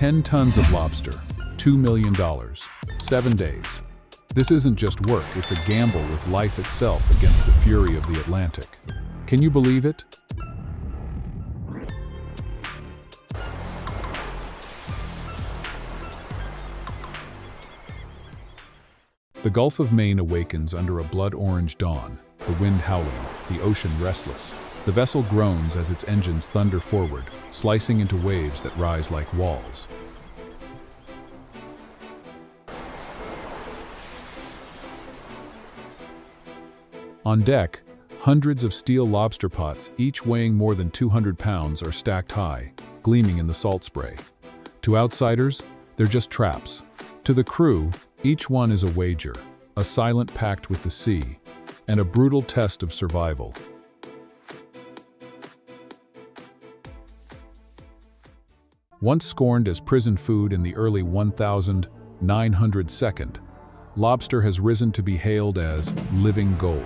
10 tons of lobster, $2 million, 7 days. This isn't just work, it's a gamble with life itself against the fury of the Atlantic. Can you believe it? The Gulf of Maine awakens under a blood-orange dawn, the wind howling, the ocean restless. The vessel groans as its engines thunder forward, slicing into waves that rise like walls. On deck, hundreds of steel lobster pots, each weighing more than 200 pounds, are stacked high, gleaming in the salt spray. To outsiders, they're just traps. To the crew, each one is a wager, a silent pact with the sea, and a brutal test of survival. Once scorned as prison food in the early 1902, lobster has risen to be hailed as living gold.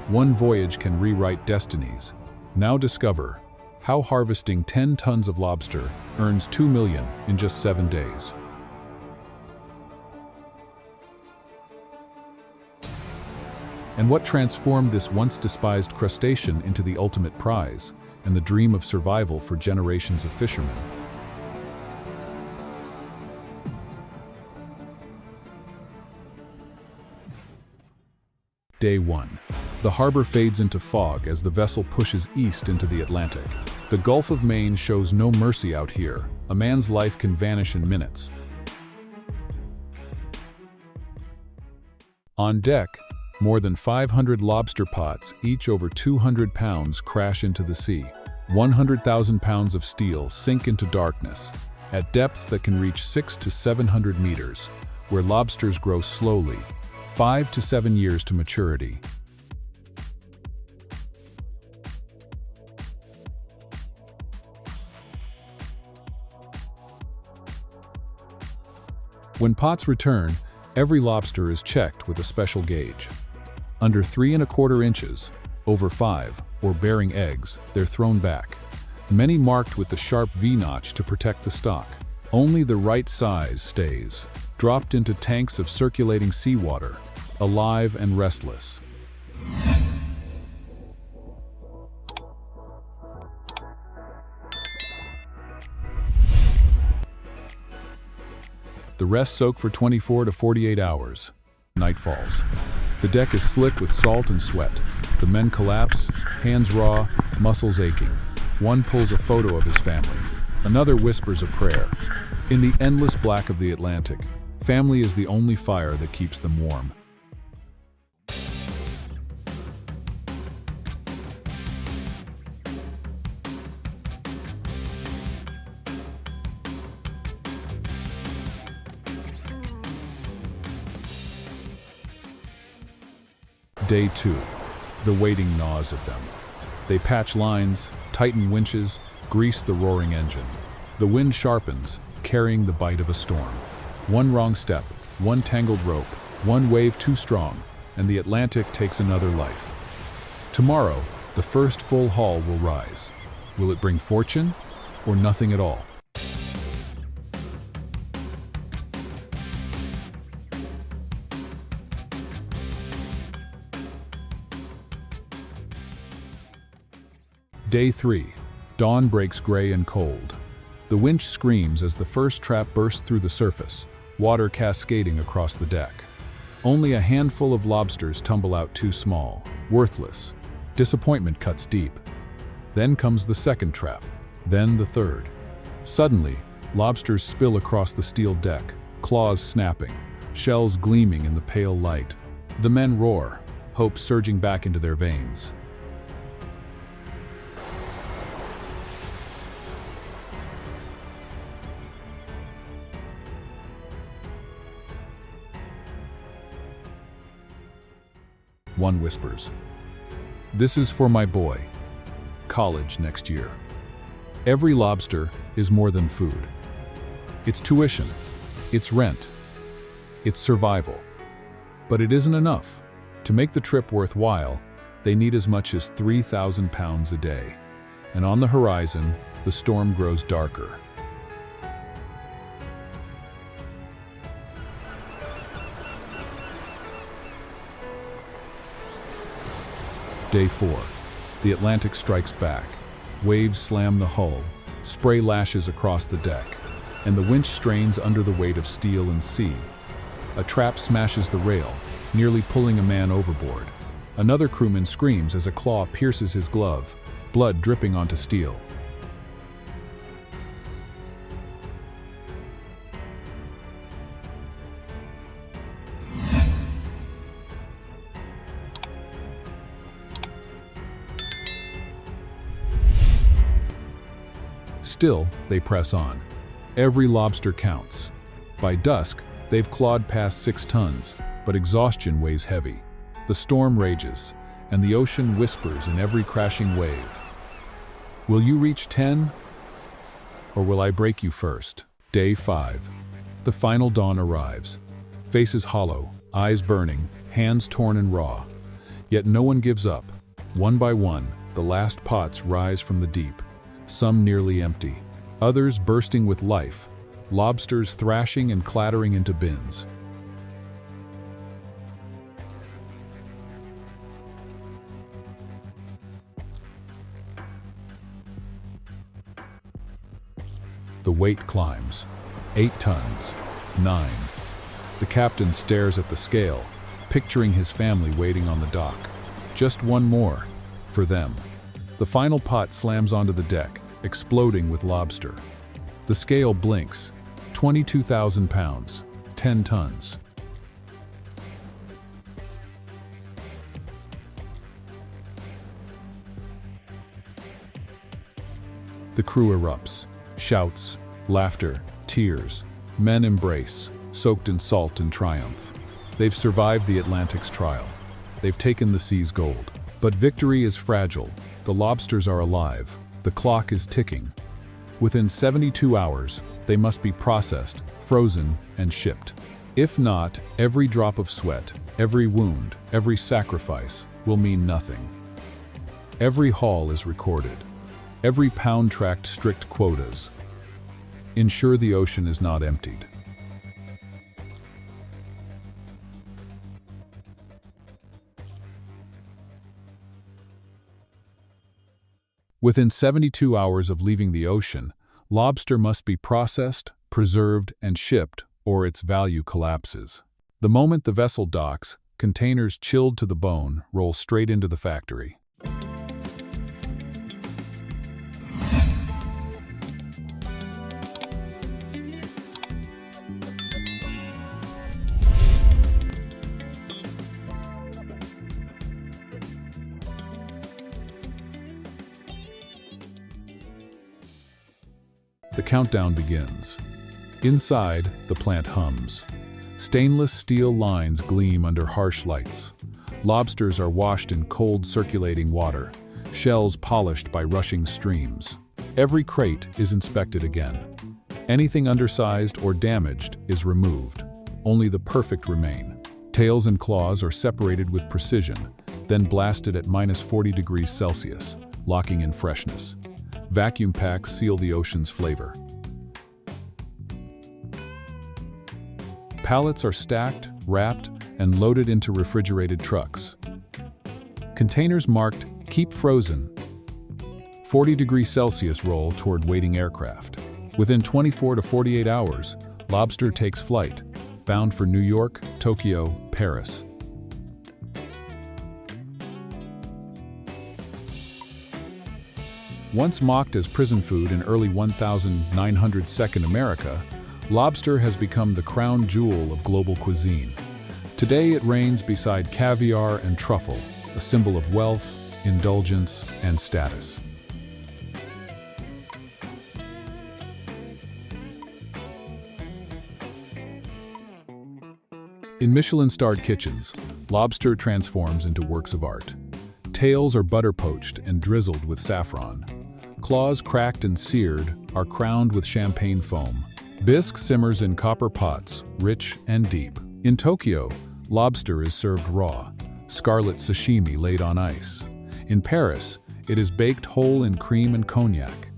One voyage can rewrite destinies. Now discover how harvesting 10 tons of lobster earns $2 million in just 7 days. And what transformed this once despised crustacean into the ultimate prize and the dream of survival for generations of fishermen? Day 1. The harbor fades into fog as the vessel pushes east into the Atlantic. The Gulf of Maine shows no mercy out here. A man's life can vanish in minutes. On deck, more than 500 lobster pots, each over 200 pounds, crash into the sea. 100,000 pounds of steel sink into darkness, at depths that can reach 600 to 700 meters, where lobsters grow slowly, 5 to 7 years to maturity. When pots return, every lobster is checked with a special gauge. Under 3¼ inches, over 5, or bearing eggs, they're thrown back, many marked with the sharp V-notch to protect the stock. Only the right size stays, dropped into tanks of circulating seawater, alive and restless. The rest soak for 24 to 48 hours. Night falls. The deck is slick with salt and sweat. The men collapse, hands raw, muscles aching. One pulls a photo of his family. Another whispers a prayer. In the endless black of the Atlantic, family is the only fire that keeps them warm. Day 2. The waiting gnaws at them. They patch lines, tighten winches, grease the roaring engine. The wind sharpens, carrying the bite of a storm. One wrong step, one tangled rope, one wave too strong, and the Atlantic takes another life. Tomorrow, the first full haul will rise. Will it bring fortune, or nothing at all? Day 3. Dawn breaks gray and cold. The winch screams as the first trap bursts through the surface, water cascading across the deck. Only a handful of lobsters tumble out too small, worthless. Disappointment cuts deep. Then comes the second trap, then the third. Suddenly, lobsters spill across the steel deck, claws snapping, shells gleaming in the pale light. The men roar, hope surging back into their veins. One whispers, "This is for my boy. College next year." Every lobster is more than food. It's tuition, it's rent, it's survival. But it isn't enough. To make the trip worthwhile, they need as much as 3,000 pounds a day. And on the horizon, the storm grows darker. Day 4. The Atlantic strikes back. Waves slam the hull, spray lashes across the deck, and the winch strains under the weight of steel and sea. A trap smashes the rail, nearly pulling a man overboard. Another crewman screams as a claw pierces his glove, blood dripping onto steel. Still, they press on. Every lobster counts. By dusk, they've clawed past 6 tons, but exhaustion weighs heavy. The storm rages, and the ocean whispers in every crashing wave. Will you reach 10? Or will I break you first? Day 5. The final dawn arrives. Faces hollow, eyes burning, hands torn and raw. Yet no one gives up. One by one, the last pots rise from the deep. Some nearly empty, others bursting with life, lobsters thrashing and clattering into bins. The weight climbs. 8 tons. 9. The captain stares at the scale, picturing his family waiting on the dock. Just one more. For them. The final pot slams onto the deck, exploding with lobster. The scale blinks. 22,000 pounds. 10 tons. The crew erupts. Shouts, laughter, tears. Men embrace, soaked in salt and triumph. They've survived the Atlantic's trial. They've taken the sea's gold. But victory is fragile. The lobsters are alive. The clock is ticking. Within 72 hours, they must be processed, frozen, and shipped. If not, every drop of sweat, every wound, every sacrifice will mean nothing. Every haul is recorded. Every pound tracked strict quotas. Ensure the ocean is not emptied. Within 72 hours of leaving the ocean, lobster must be processed, preserved, and shipped, or its value collapses. The moment the vessel docks, containers chilled to the bone roll straight into the factory. The countdown begins. Inside, the plant hums. Stainless steel lines gleam under harsh lights. Lobsters are washed in cold circulating water, shells polished by rushing streams. Every crate is inspected again. Anything undersized or damaged is removed. Only the perfect remain. Tails and claws are separated with precision, then blasted at -40 degrees Celsius, locking in freshness. Vacuum packs seal the ocean's flavor. Pallets are stacked, wrapped, and loaded into refrigerated trucks. Containers marked "Keep Frozen" 40 degrees Celsius roll toward waiting aircraft. Within 24 to 48 hours, lobster takes flight, bound for New York, Tokyo, Paris. Once mocked as prison food in early 1902 America, lobster has become the crown jewel of global cuisine. Today it reigns beside caviar and truffle, a symbol of wealth, indulgence, and status. In Michelin-starred kitchens, lobster transforms into works of art. Tails are butter poached and drizzled with saffron. Claws cracked and seared are crowned with champagne foam. Bisque simmers in copper pots, rich and deep. In Tokyo, lobster is served raw, scarlet sashimi laid on ice. In Paris, it is baked whole in cream and cognac.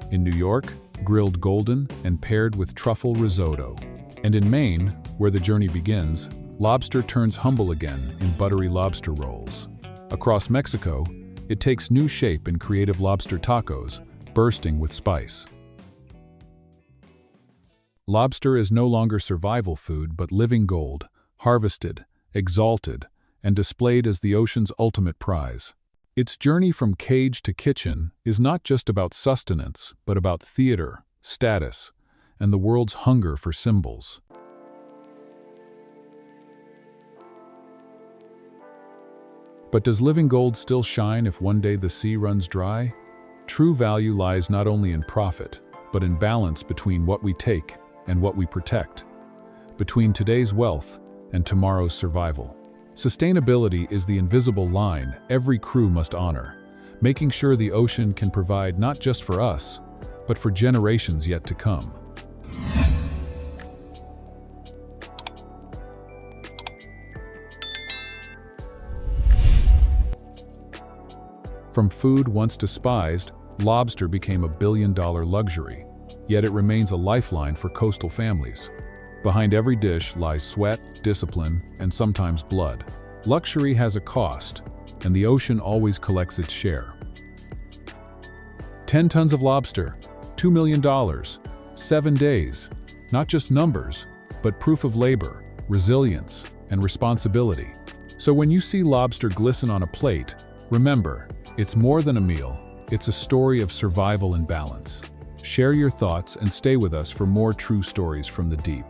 In New York, grilled golden and paired with truffle risotto. And in Maine, where the journey begins, lobster turns humble again in buttery lobster rolls. Across Mexico, it takes new shape in creative lobster tacos, bursting with spice. Lobster is no longer survival food but living gold, harvested, exalted, and displayed as the ocean's ultimate prize. Its journey from cage to kitchen is not just about sustenance, but about theater, status, and the world's hunger for symbols. But does living gold still shine if one day the sea runs dry? True value lies not only in profit, but in balance between what we take and what we protect, between today's wealth and tomorrow's survival. Sustainability is the invisible line every crew must honor, making sure the ocean can provide not just for us, but for generations yet to come. From food once despised, lobster became a billion-dollar luxury, yet it remains a lifeline for coastal families. Behind every dish lies sweat, discipline, and sometimes blood. Luxury has a cost, and the ocean always collects its share. 10 tons of lobster, $2 million, 7 days. Not just numbers, but proof of labor, resilience, and responsibility. So when you see lobster glisten on a plate, remember, it's more than a meal, it's a story of survival and balance. Share your thoughts and stay with us for more true stories from the deep.